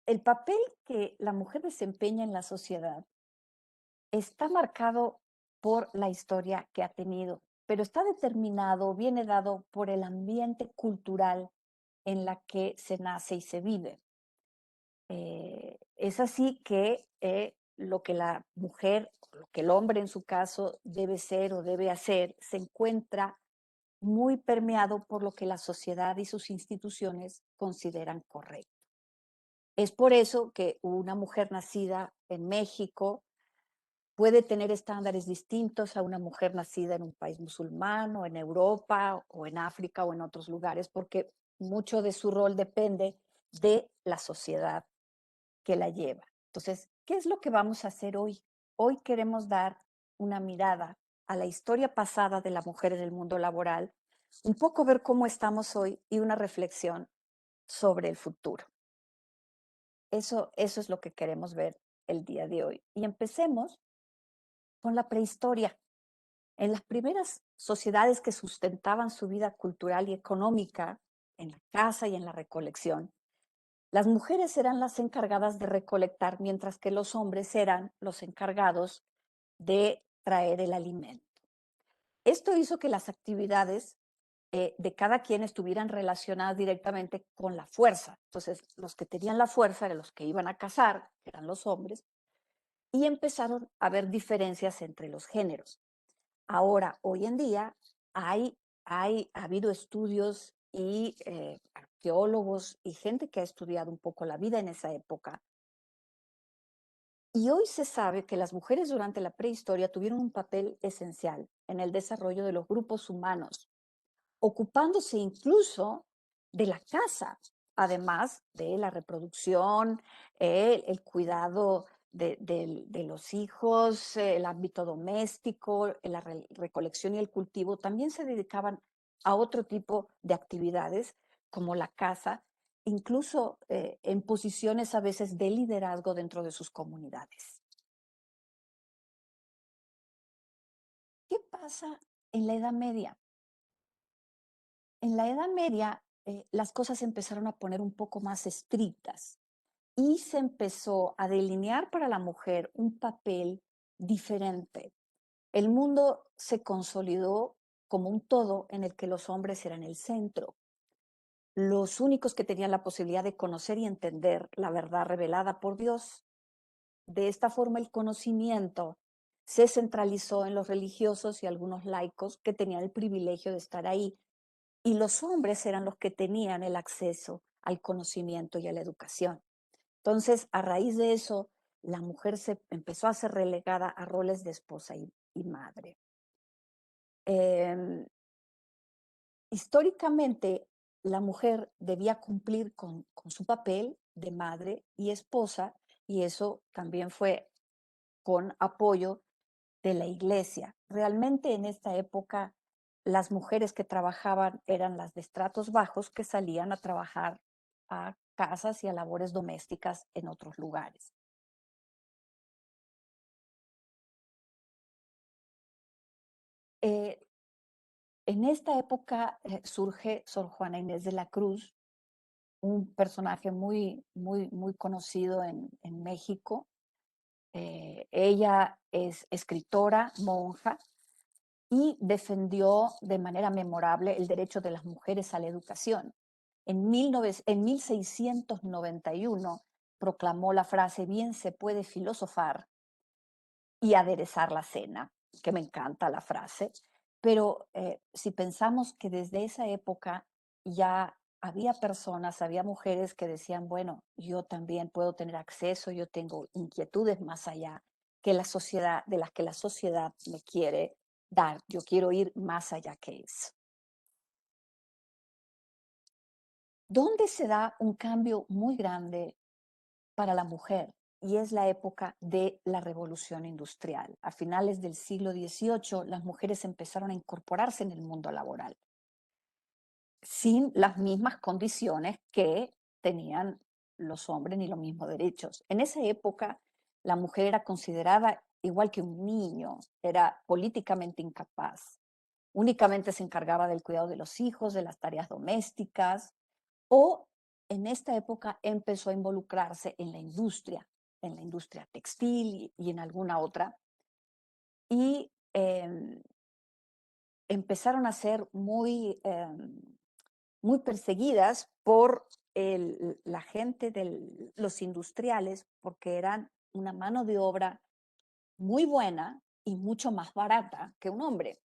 El papel que la mujer desempeña en la sociedad está marcado por la historia que ha tenido, pero está determinado, viene dado por el ambiente cultural en la que se nace y se vive. Es así que lo que la mujer, o lo que el hombre en su caso debe ser o debe hacer, se encuentra muy permeado por lo que la sociedad y sus instituciones consideran correcto. Es por eso que una mujer nacida en México puede tener estándares distintos a una mujer nacida en un país musulmán o en Europa o en África o en otros lugares, porque mucho de su rol depende de la sociedad que la lleva. Entonces, ¿qué es lo que vamos a hacer hoy? Hoy queremos dar una mirada a la historia pasada de la mujer en el mundo laboral, un poco ver cómo estamos hoy y una reflexión sobre el futuro. Eso es lo que queremos ver el día de hoy. Y empecemos con la prehistoria. En las primeras sociedades que sustentaban su vida cultural y económica, en la caza y en la recolección, las mujeres eran las encargadas de recolectar, mientras que los hombres eran los encargados de traer el alimento. Esto hizo que las actividades de cada quien estuvieran relacionadas directamente con la fuerza. Entonces, los que tenían la fuerza eran los que iban a cazar, que eran los hombres, y empezaron a haber diferencias entre los géneros. Ahora, hoy en día, ha habido estudios y arqueólogos y gente que ha estudiado un poco la vida en esa época. Y hoy se sabe que las mujeres durante la prehistoria tuvieron un papel esencial en el desarrollo de los grupos humanos, ocupándose incluso de la caza, además de la reproducción, el cuidado de los hijos, el ámbito doméstico, la recolección y el cultivo. También se dedicaban a otro tipo de actividades como la caza, incluso en posiciones a veces de liderazgo dentro de sus comunidades. ¿Qué pasa en la Edad Media? En la Edad Media, las cosas se empezaron a poner un poco más estrictas y se empezó a delinear para la mujer un papel diferente. El mundo se consolidó como un todo en el que los hombres eran el centro, los únicos que tenían la posibilidad de conocer y entender la verdad revelada por Dios. De esta forma, el conocimiento se centralizó en los religiosos y algunos laicos que tenían el privilegio de estar ahí, y los hombres eran los que tenían el acceso al conocimiento y a la educación. Entonces, a raíz de eso, la mujer se empezó a ser relegada a roles de esposa y madre. Em, Históricamente, la mujer debía cumplir con su papel de madre y esposa, y eso también fue con apoyo de la iglesia. Realmente en esta época las mujeres que trabajaban eran las de estratos bajos que salían a trabajar a casas y a labores domésticas en otros lugares. Eh, en esta época surge Sor Juana Inés de la Cruz, un personaje muy conocido en México. Ella es escritora, monja, y defendió de manera memorable el derecho de las mujeres a la educación. En 1691 proclamó la frase: bien se puede filosofar y aderezar la cena, que me encanta la frase, pero si pensamos que desde esa época ya había personas, había mujeres que decían, bueno, yo también puedo tener acceso, yo tengo inquietudes más allá que la sociedad, de las que la sociedad me quiere dar, yo quiero ir más allá que eso. ¿Dónde se da un cambio muy grande para la mujer? Y es la época de la revolución industrial. A finales del siglo XVIII, las mujeres empezaron a incorporarse en el mundo laboral sin las mismas condiciones que tenían los hombres ni los mismos derechos. En esa época, la mujer era considerada igual que un niño, era políticamente incapaz. Únicamente se encargaba del cuidado de los hijos, de las tareas domésticas o en esta época empezó a involucrarse en la industria textil y en alguna otra, y empezaron a ser muy perseguidas por la gente de los industriales, porque eran una mano de obra muy buena y mucho más barata que un hombre.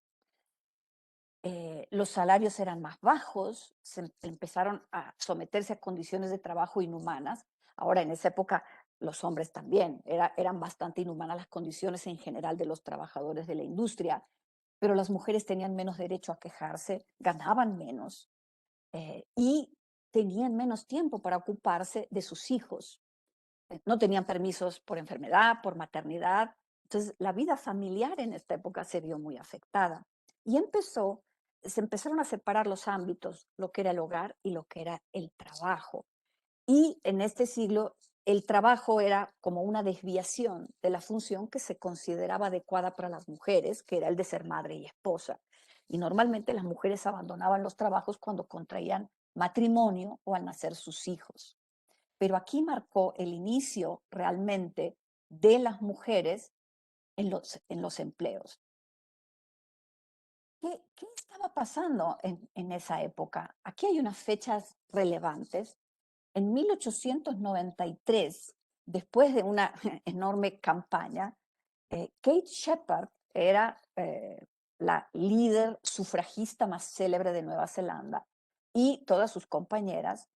Los salarios eran más bajos, empezaron a someterse a condiciones de trabajo inhumanas. Ahora, en esa época, los hombres también, eran bastante inhumanas las condiciones en general de los trabajadores de la industria, pero las mujeres tenían menos derecho a quejarse, ganaban menos y tenían menos tiempo para ocuparse de sus hijos. No tenían permisos por enfermedad, por maternidad. Entonces, la vida familiar en esta época se vio muy afectada. Y se empezaron a separar los ámbitos, lo que era el hogar y lo que era el trabajo. Y en este siglo, el trabajo era como una desviación de la función que se consideraba adecuada para las mujeres, que era el de ser madre y esposa. Y normalmente las mujeres abandonaban los trabajos cuando contraían matrimonio o al nacer sus hijos. Pero aquí marcó el inicio realmente de las mujeres en los empleos. ¿Qué estaba pasando en esa época? Aquí hay unas fechas relevantes. En 1893, después de una enorme campaña, Kate Shepherd era la líder sufragista más célebre de Nueva Zelanda y todas sus compañeras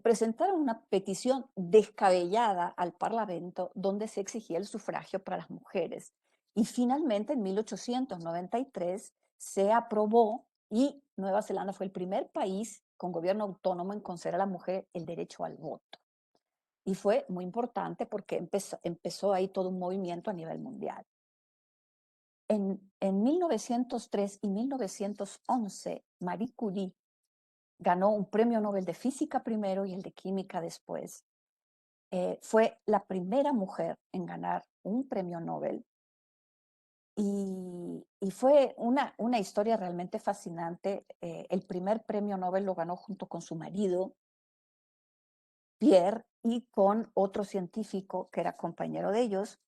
presentaron una petición descabellada al Parlamento donde se exigía el sufragio para las mujeres. Y finalmente, en 1893, se aprobó y Nueva Zelanda fue el primer país con gobierno autónomo en conceder a la mujer el derecho al voto. Y fue muy importante porque empezó ahí todo un movimiento a nivel mundial. En 1903 y 1911, Marie Curie ganó un premio Nobel de Física primero y el de Química después. Fue la primera mujer en ganar un premio Nobel y fue una historia realmente fascinante. El primer premio Nobel lo ganó junto con su marido, Pierre, y con otro científico que era compañero de ellos.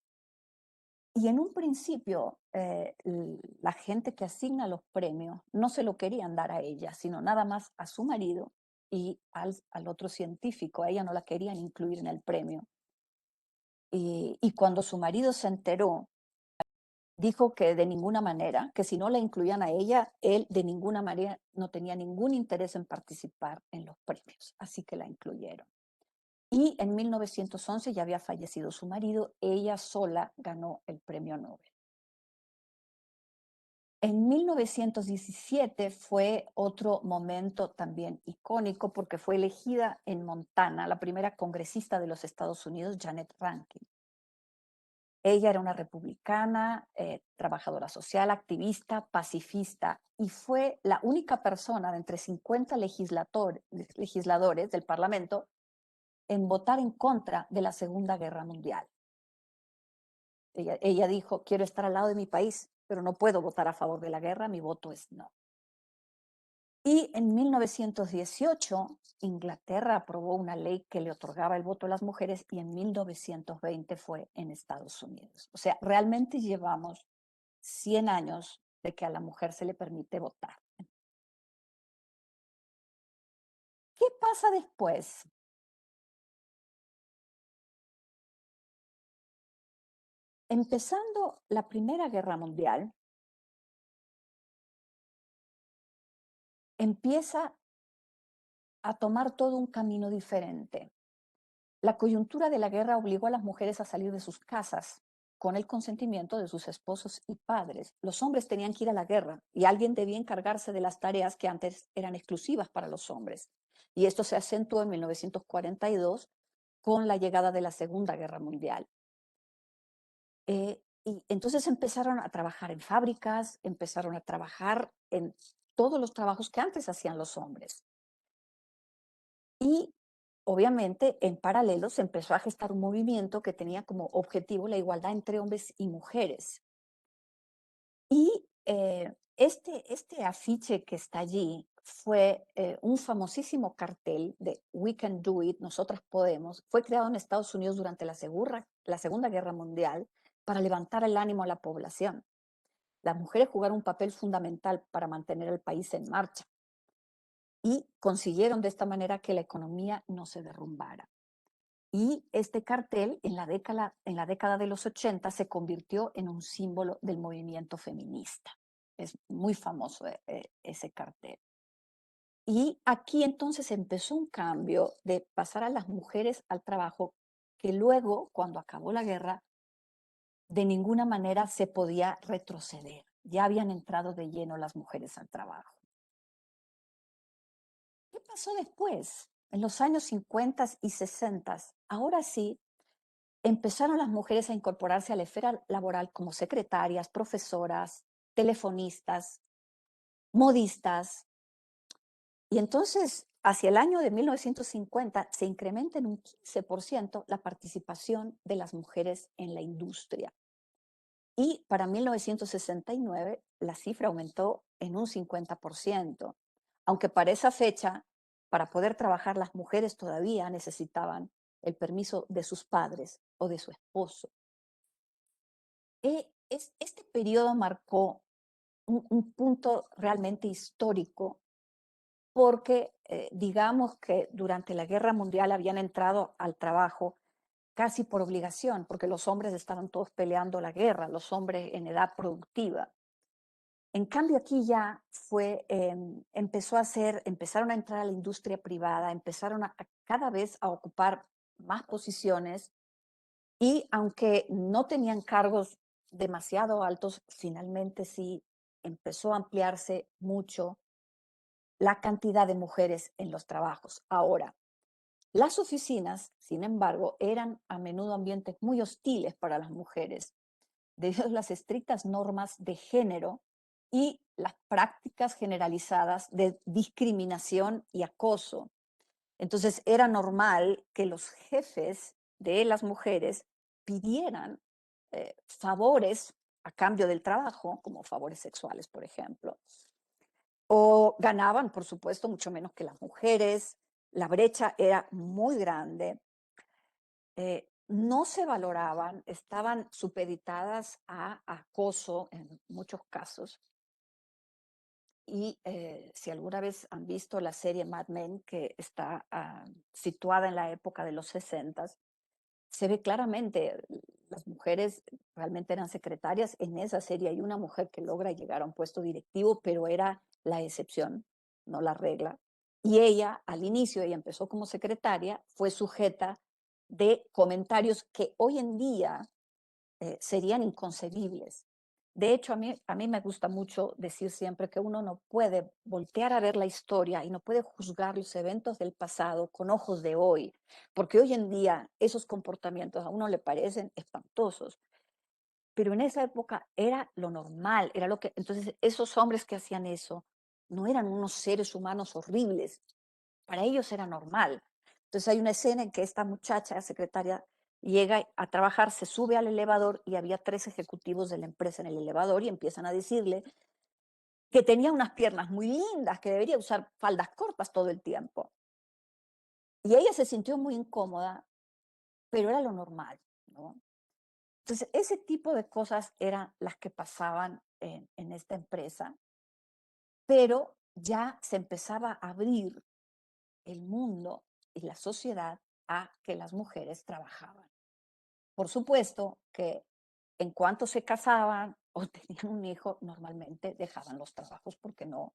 Y en un principio, la gente que asigna los premios no se lo querían dar a ella, sino nada más a su marido y al otro científico. A ella no la querían incluir en el premio. Y cuando su marido se enteró, dijo que de ninguna manera, que si no la incluían a ella, él de ninguna manera no tenía ningún interés en participar en los premios, así que la incluyeron. Y en 1911 ya había fallecido su marido, ella sola ganó el premio Nobel. En 1917 fue otro momento también icónico porque fue elegida en Montana la primera congresista de los Estados Unidos, Janet Rankin. Ella era una republicana, trabajadora social, activista, pacifista, y fue la única persona de entre 50 legisladores del Parlamento en votar en contra de la Segunda Guerra Mundial. Ella dijo, quiero estar al lado de mi país, pero no puedo votar a favor de la guerra, mi voto es no. Y en 1918, Inglaterra aprobó una ley que le otorgaba el voto a las mujeres y en 1920 fue en Estados Unidos. O sea, realmente llevamos 100 años de que a la mujer se le permite votar. ¿Qué pasa después? Empezando la Primera Guerra Mundial, empieza a tomar todo un camino diferente. La coyuntura de la guerra obligó a las mujeres a salir de sus casas con el consentimiento de sus esposos y padres. Los hombres tenían que ir a la guerra y alguien debía encargarse de las tareas que antes eran exclusivas para los hombres. Y esto se acentuó en 1942 con la llegada de la Segunda Guerra Mundial. Y entonces empezaron a trabajar en fábricas, empezaron a trabajar en todos los trabajos que antes hacían los hombres. Y obviamente, en paralelo, se empezó a gestar un movimiento que tenía como objetivo la igualdad entre hombres y mujeres. Y este afiche que está allí, fue un famosísimo cartel de We Can Do It, Nosotras Podemos. Fue creado en Estados Unidos durante la Segunda Guerra Mundial para levantar el ánimo a la población. Las mujeres jugaron un papel fundamental para mantener el país en marcha y consiguieron de esta manera que la economía no se derrumbara. Y este cartel en la década de los 80 se convirtió en un símbolo del movimiento feminista. Es muy famoso ese cartel. Y aquí entonces empezó un cambio de pasar a las mujeres al trabajo que luego, cuando acabó la guerra, de ninguna manera se podía retroceder. Ya habían entrado de lleno las mujeres al trabajo. ¿Qué pasó después? En los años 50 y 60, ahora sí, empezaron las mujeres a incorporarse a la esfera laboral como secretarias, profesoras, telefonistas, modistas. Y entonces, hacia el año de 1950, se incrementa en un 15% la participación de las mujeres en la industria. Y para 1969, la cifra aumentó en un 50%, aunque para esa fecha, para poder trabajar, las mujeres todavía necesitaban el permiso de sus padres o de su esposo. Este periodo marcó un punto realmente histórico porque digamos que durante la Guerra Mundial habían entrado al trabajo casi por obligación, porque los hombres estaban todos peleando la guerra, los hombres en edad productiva. En cambio aquí ya empezaron a entrar a la industria privada, empezaron a cada vez a ocupar más posiciones y aunque no tenían cargos demasiado altos, finalmente sí empezó a ampliarse mucho la cantidad de mujeres en los trabajos. Ahora, las oficinas, sin embargo, eran a menudo ambientes muy hostiles para las mujeres, debido a las estrictas normas de género y las prácticas generalizadas de discriminación y acoso. Entonces, era normal que los jefes de las mujeres pidieran favores a cambio del trabajo, como favores sexuales, por ejemplo, o ganaban, por supuesto, mucho menos que las mujeres. La brecha era muy grande. No se valoraban, estaban supeditadas a acoso en muchos casos. Y si alguna vez han visto la serie Mad Men, que está situada en la época de los 60, se ve claramente, las mujeres realmente eran secretarias. En esa serie hay una mujer que logra llegar a un puesto directivo, pero era la excepción, no la regla. Y ella, al inicio, ella empezó como secretaria, fue sujeta de comentarios que hoy en día serían inconcebibles. De hecho, a mí me gusta mucho decir siempre que uno no puede voltear a ver la historia y no puede juzgar los eventos del pasado con ojos de hoy, porque hoy en día esos comportamientos a uno le parecen espantosos, pero en esa época era lo normal, era lo que, entonces esos hombres que hacían eso no eran unos seres humanos horribles, para ellos era normal. Entonces hay una escena en que esta muchacha, secretaria, llega a trabajar, se sube al elevador y había 3 ejecutivos de la empresa en el elevador y empiezan a decirle que tenía unas piernas muy lindas, que debería usar faldas cortas todo el tiempo. Y ella se sintió muy incómoda, pero era lo normal, ¿no? Entonces, ese tipo de cosas eran las que pasaban en esta empresa, pero ya se empezaba a abrir el mundo y la sociedad a que las mujeres trabajaban. Por supuesto que en cuanto se casaban o tenían un hijo, normalmente dejaban los trabajos porque no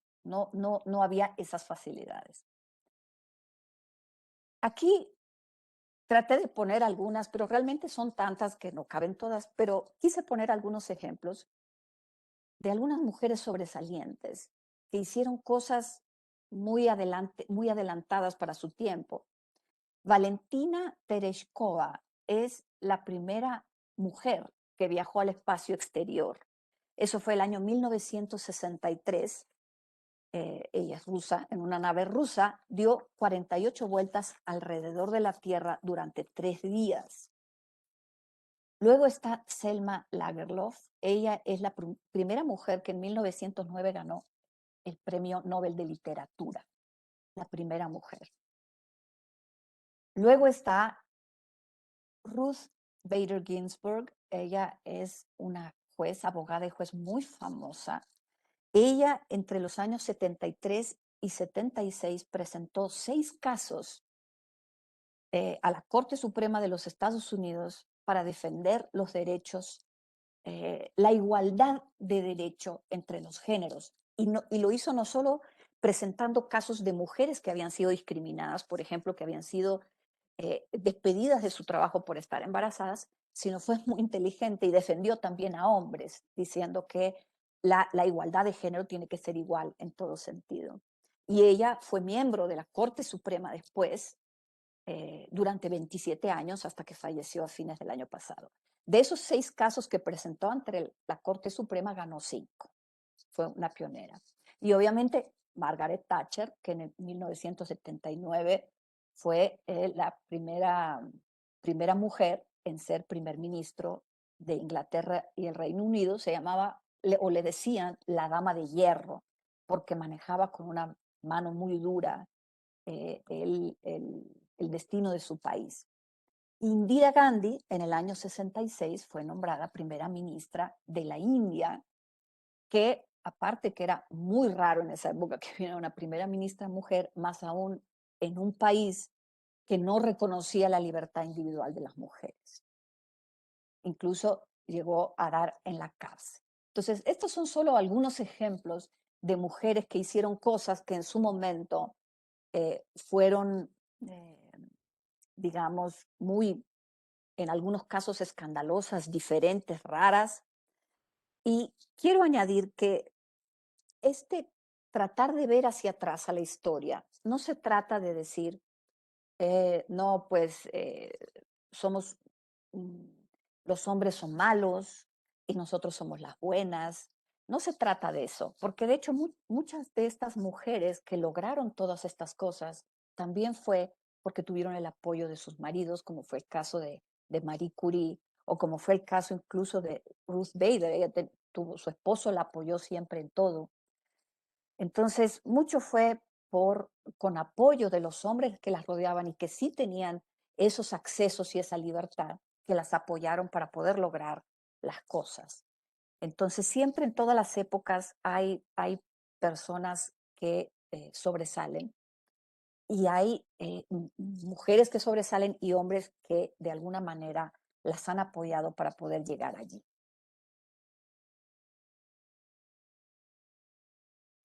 había esas facilidades. Aquí traté de poner algunas, pero realmente son tantas que no caben todas, pero quise poner algunos ejemplos de algunas mujeres sobresalientes que hicieron cosas muy adelantadas para su tiempo. Valentina Tereshkova es la primera mujer que viajó al espacio exterior. Eso fue el año 1963. Ella es rusa, en una nave rusa, dio 48 vueltas alrededor de la Tierra durante 3 días. Luego está Selma Lagerlöf. Ella es la primera mujer que en 1909 ganó el Premio Nobel de Literatura, la primera mujer. Luego está Ruth Bader Ginsburg. Ella es una juez, abogada y juez muy famosa. Ella, entre los años 73 y 76, presentó 6 casos a la Corte Suprema de los Estados Unidos para defender los derechos, la igualdad de derecho entre los géneros. Y lo hizo no solo presentando casos de mujeres que habían sido discriminadas, por ejemplo, que habían sido despedidas de su trabajo por estar embarazadas, sino fue muy inteligente y defendió también a hombres, diciendo que la igualdad de género tiene que ser igual en todo sentido. Y ella fue miembro de la Corte Suprema después, durante 27 años, hasta que falleció a fines del año pasado. De esos 6 casos que presentó ante la Corte Suprema, ganó 5. Fue una pionera. Y obviamente Margaret Thatcher, que en el 1979 fue la primera mujer en ser primer ministro de Inglaterra y el Reino Unido, se llamaba, o le decían, la dama de hierro, porque manejaba con una mano muy dura el destino de su país. Indira Gandhi, en el año 66, fue nombrada primera ministra de la India, que aparte que era muy raro en esa época que hubiera una primera ministra mujer, más aún en un país que no reconocía la libertad individual de las mujeres. Incluso llegó a dar en la cárcel. Entonces, estos son solo algunos ejemplos de mujeres que hicieron cosas que en su momento fueron, eh, digamos, muy, en algunos casos escandalosas, diferentes, raras. Y quiero añadir que este tratar de ver hacia atrás a la historia, no se trata de decir, no, pues somos, mm, los hombres son malos y nosotros somos las buenas. No se trata de eso, porque de hecho muchas de estas mujeres que lograron todas estas cosas también fue porque tuvieron el apoyo de sus maridos, como fue el caso de Marie Curie, o como fue el caso incluso de Ruth Bader. Ella su esposo la apoyó siempre en todo. Entonces, mucho fue con apoyo de los hombres que las rodeaban y que sí tenían esos accesos y esa libertad, que las apoyaron para poder lograr las cosas. Entonces, siempre en todas las épocas hay personas que sobresalen y hay mujeres que sobresalen y hombres que de alguna manera las han apoyado para poder llegar allí.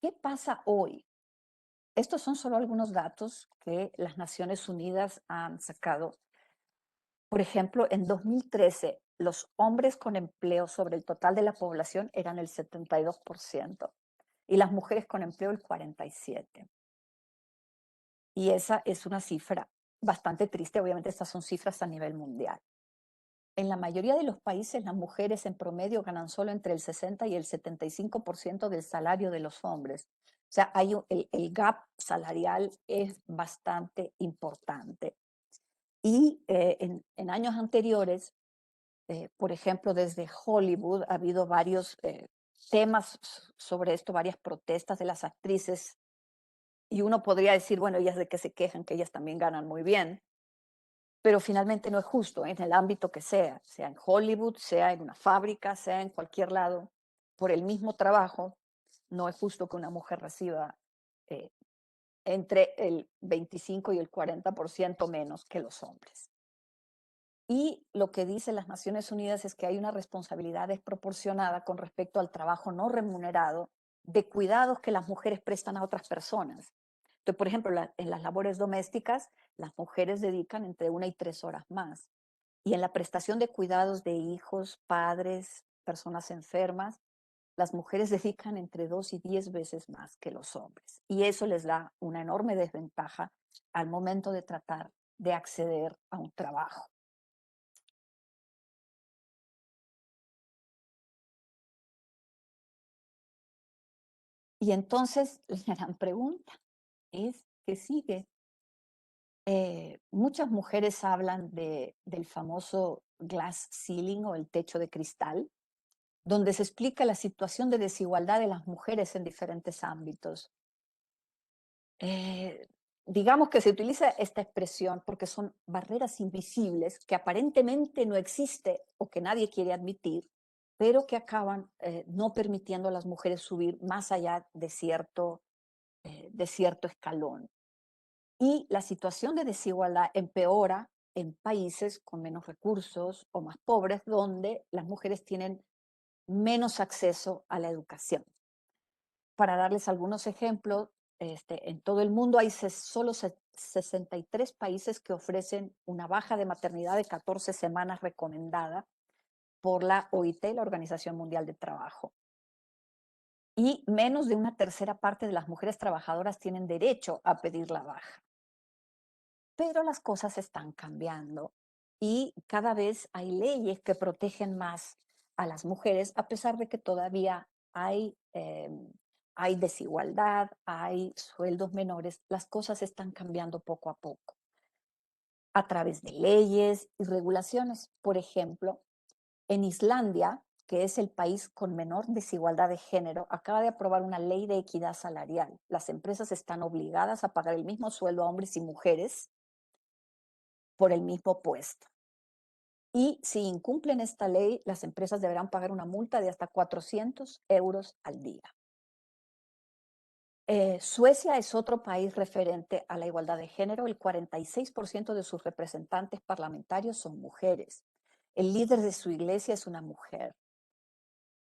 ¿Qué pasa hoy? Estos son solo algunos datos que las Naciones Unidas han sacado. Por ejemplo, en 2013, los hombres con empleo sobre el total de la población eran el 72% y las mujeres con empleo el 47%. Y esa es una cifra bastante triste. Obviamente, estas son cifras a nivel mundial. En la mayoría de los países, las mujeres en promedio ganan solo entre el 60 y el 75% del salario de los hombres. O sea, el gap salarial es bastante importante. Y en años anteriores, por ejemplo, desde Hollywood ha habido varios temas sobre esto, varias protestas de las actrices. Y uno podría decir, bueno, ellas de qué se quejan, que ellas también ganan muy bien. Pero finalmente no es justo en el ámbito que sea en Hollywood, sea en una fábrica, sea en cualquier lado, por el mismo trabajo, no es justo que una mujer reciba eh, entre el 25 y el 40% menos que los hombres. Y lo que dicen las Naciones Unidas es que hay una responsabilidad desproporcionada con respecto al trabajo no remunerado de cuidados que las mujeres prestan a otras personas. Entonces, por ejemplo, en las labores domésticas, las mujeres dedican entre 1 y 3 horas más. Y en la prestación de cuidados de hijos, padres, personas enfermas, las mujeres dedican entre 2 y 10 veces más que los hombres. Y eso les da una enorme desventaja al momento de tratar de acceder a un trabajo. Y entonces la gran pregunta es, ¿qué sigue? Muchas mujeres hablan del famoso glass ceiling o el techo de cristal, donde se explica la situación de desigualdad de las mujeres en diferentes ámbitos. Eh, digamos que se utiliza esta expresión porque son barreras invisibles que aparentemente no existe o que nadie quiere admitir, pero que acaban no permitiendo a las mujeres subir más allá de cierto escalón. Y la situación de desigualdad empeora en países con menos recursos o más pobres, donde las mujeres tienen menos acceso a la educación. Para darles algunos ejemplos, en todo el mundo hay solo 63 países que ofrecen una baja de maternidad de 14 semanas recomendada por la OIT, la Organización Mundial del Trabajo. Y menos de una tercera parte de las mujeres trabajadoras tienen derecho a pedir la baja. Pero las cosas están cambiando y cada vez hay leyes que protegen más a las mujeres, a pesar de que todavía hay desigualdad, hay sueldos menores, las cosas están cambiando poco a poco a través de leyes y regulaciones. Por ejemplo, en Islandia, que es el país con menor desigualdad de género, acaba de aprobar una ley de equidad salarial. Las empresas están obligadas a pagar el mismo sueldo a hombres y mujeres por el mismo puesto. Y si incumplen esta ley, las empresas deberán pagar una multa de hasta 400 euros al día. Suecia es otro país referente a la igualdad de género. El 46% de sus representantes parlamentarios son mujeres. El líder de su iglesia es una mujer.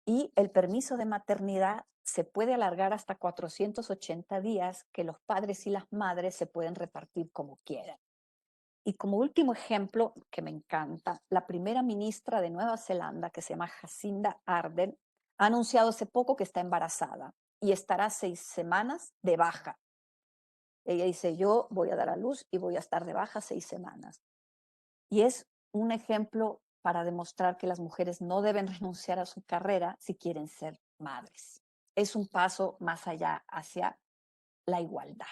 Y el permiso de maternidad se puede alargar hasta 480 días, que los padres y las madres se pueden repartir como quieran. Y como último ejemplo, que me encanta, la primera ministra de Nueva Zelanda, que se llama Jacinda Ardern, ha anunciado hace poco que está embarazada y estará 6 semanas de baja. Ella dice, yo voy a dar a luz y voy a estar de baja 6 semanas. Y es un ejemplo para demostrar que las mujeres no deben renunciar a su carrera si quieren ser madres. Es un paso más allá hacia la igualdad.